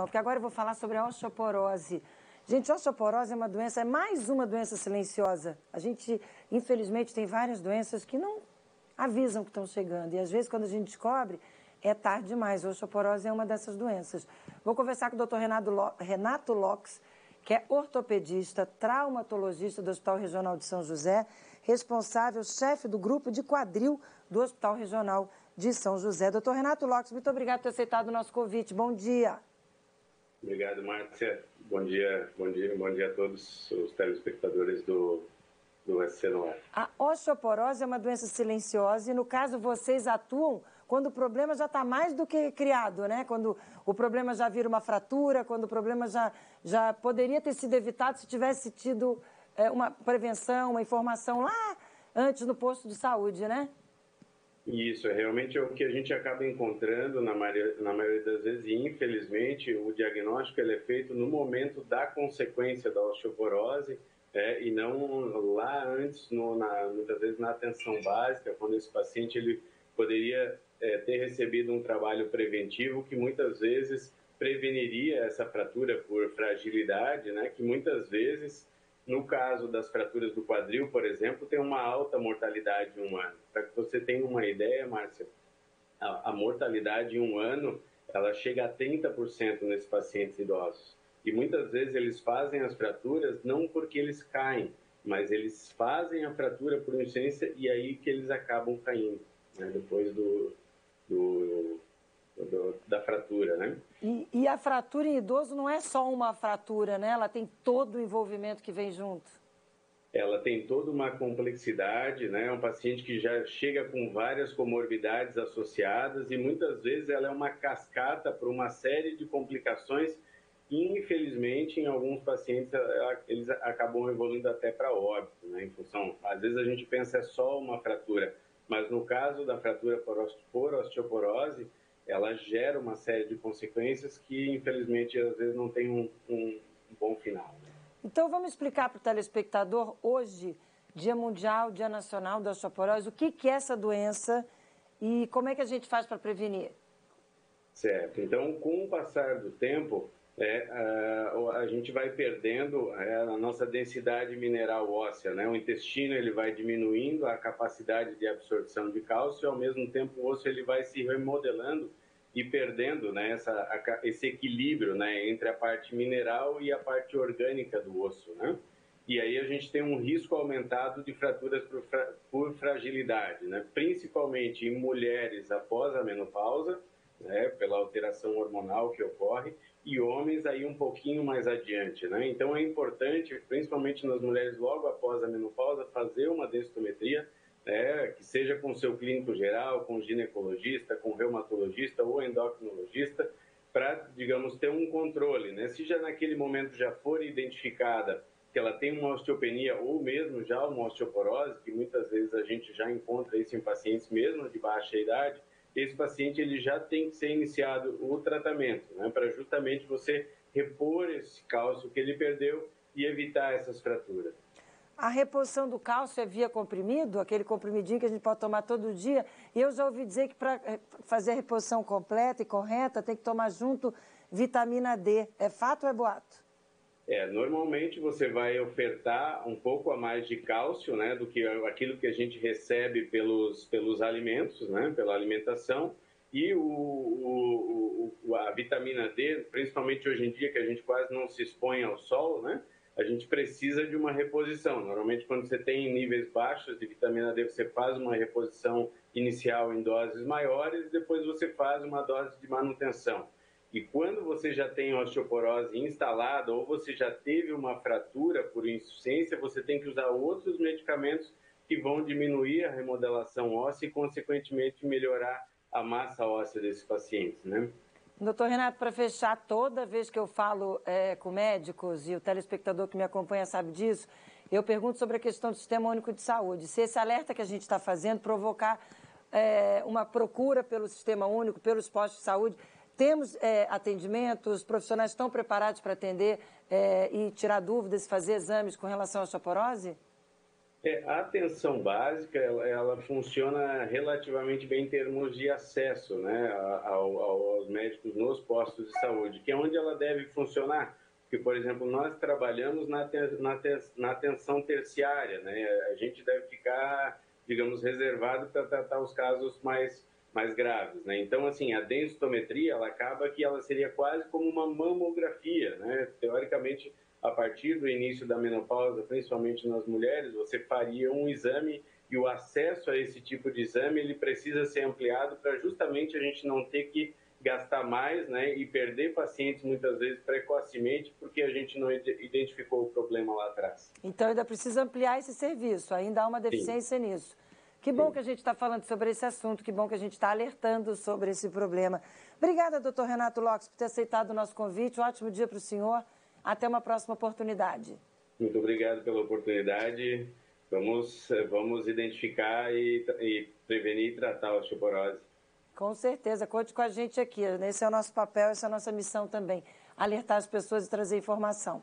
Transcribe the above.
Porque agora eu vou falar sobre a osteoporose. Gente, a osteoporose é uma doença, é mais uma doença silenciosa. A gente, infelizmente, tem várias doenças que não avisam que estão chegando. E às vezes, quando a gente descobre, é tarde demais. A osteoporose é uma dessas doenças. Vou conversar com o Dr. Renato Locks, que é ortopedista, traumatologista do Hospital Regional de São José, responsável, chefe do grupo de quadril do Hospital Regional de São José. Dr. Renato Locks, muito obrigado por ter aceitado o nosso convite. Bom dia. Obrigado, Márcia. Bom dia a todos os telespectadores do SC no Ar. A osteoporose é uma doença silenciosa e, no caso, vocês atuam quando o problema já está mais do que criado, né? Quando o problema já vira uma fratura, quando o problema já poderia ter sido evitado se tivesse tido uma prevenção, uma informação lá antes no posto de saúde, né? Isso, realmente é o que a gente acaba encontrando na maioria das vezes, e infelizmente o diagnóstico ele é feito no momento da consequência da osteoporose, e não lá antes, muitas vezes na atenção básica, quando esse paciente ele poderia ter recebido um trabalho preventivo que muitas vezes preveniria essa fratura por fragilidade, né, que muitas vezes, no caso das fraturas do quadril, por exemplo, tem uma alta mortalidade em um ano. Para que você tenha uma ideia, Márcia, a mortalidade em um ano, ela chega a 30% nesses pacientes idosos. E muitas vezes eles fazem as fraturas não porque eles caem, mas eles fazem a fratura por insuficiência e aí que eles acabam caindo, né, depois da fratura, né? E a fratura em idoso não é só uma fratura, né? Ela tem todo o envolvimento que vem junto. Ela tem toda uma complexidade, né? É um paciente que já chega com várias comorbidades associadas e muitas vezes ela é uma cascata para uma série de complicações e, infelizmente, em alguns pacientes eles acabam evoluindo até para óbito, né? Em função, às vezes a gente pensa é só uma fratura, mas no caso da fratura por osteoporose, ela gera uma série de consequências que, infelizmente, às vezes não tem um bom final. Então, vamos explicar para o telespectador, hoje, Dia Mundial, Dia Nacional da Osteoporose, o que é essa doença e como é que a gente faz para prevenir? Certo. Então, com o passar do tempo, a gente vai perdendo a nossa densidade mineral óssea, né? O intestino ele vai diminuindo a capacidade de absorção de cálcio e, ao mesmo tempo, o osso ele vai se remodelando e perdendo, né, esse equilíbrio, né, entre a parte mineral e a parte orgânica do osso, né? E aí a gente tem um risco aumentado de fraturas por fragilidade, né? Principalmente em mulheres após a menopausa, né, pela alteração hormonal que ocorre, e homens aí um pouquinho mais adiante, né? Então é importante, principalmente nas mulheres logo após a menopausa, fazer uma densitometria, que seja com o seu clínico geral, com o ginecologista, com o reumatologista ou endocrinologista, para, digamos, ter um controle, né? Se já naquele momento já for identificada que ela tem uma osteopenia ou mesmo já uma osteoporose, que muitas vezes a gente já encontra isso em pacientes mesmo de baixa idade, esse paciente ele já tem que ser iniciado o tratamento, né, para justamente você repor esse cálcio que ele perdeu e evitar essas fraturas. A reposição do cálcio é via comprimido, aquele comprimidinho que a gente pode tomar todo dia. E eu já ouvi dizer que para fazer a reposição completa e correta tem que tomar junto vitamina D. É fato ou é boato? Normalmente você vai ofertar um pouco a mais de cálcio, né, do que aquilo que a gente recebe pelos alimentos, né, pela alimentação, e a vitamina D, principalmente hoje em dia que a gente quase não se expõe ao sol, né, a gente precisa de uma reposição. Normalmente quando você tem níveis baixos de vitamina D, você faz uma reposição inicial em doses maiores, depois você faz uma dose de manutenção. E quando você já tem osteoporose instalada ou você já teve uma fratura por insuficiência, você tem que usar outros medicamentos que vão diminuir a remodelação óssea e, consequentemente, melhorar a massa óssea desses pacientes, né? Doutor Renato, para fechar, toda vez que eu falo com médicos, e o telespectador que me acompanha sabe disso, eu pergunto sobre a questão do Sistema Único de Saúde. Se esse alerta que a gente está fazendo provocar uma procura pelo Sistema Único, pelos postos de saúde, temos atendimento, os profissionais estão preparados para atender e tirar dúvidas, fazer exames com relação à osteoporose? A atenção básica, ela funciona relativamente bem em termos de acesso, né, aos médicos nos postos de saúde, que é onde ela deve funcionar. Porque, por exemplo, nós trabalhamos na atenção terciária, né, a gente deve ficar, digamos, reservado para tratar os casos mais graves, né? Então, assim, a densitometria, ela acaba que ela seria quase como uma mamografia, né? Teoricamente, a partir do início da menopausa, principalmente nas mulheres, você faria um exame e o acesso a esse tipo de exame ele precisa ser ampliado para justamente a gente não ter que gastar mais, né, e perder pacientes muitas vezes precocemente porque a gente não identificou o problema lá atrás. Então ainda precisa ampliar esse serviço, ainda há uma Sim, deficiência nisso. Que bom que a gente está falando sobre esse assunto, que bom que a gente está alertando sobre esse problema. Obrigada, doutor Renato Lopes, por ter aceitado o nosso convite. Um ótimo dia para o senhor. Até uma próxima oportunidade. muito obrigado pela oportunidade. Vamos identificar e prevenir e tratar a osteoporose. Com certeza, conte com a gente aqui. Esse é o nosso papel, essa é a nossa missão também, alertar as pessoas e trazer informação.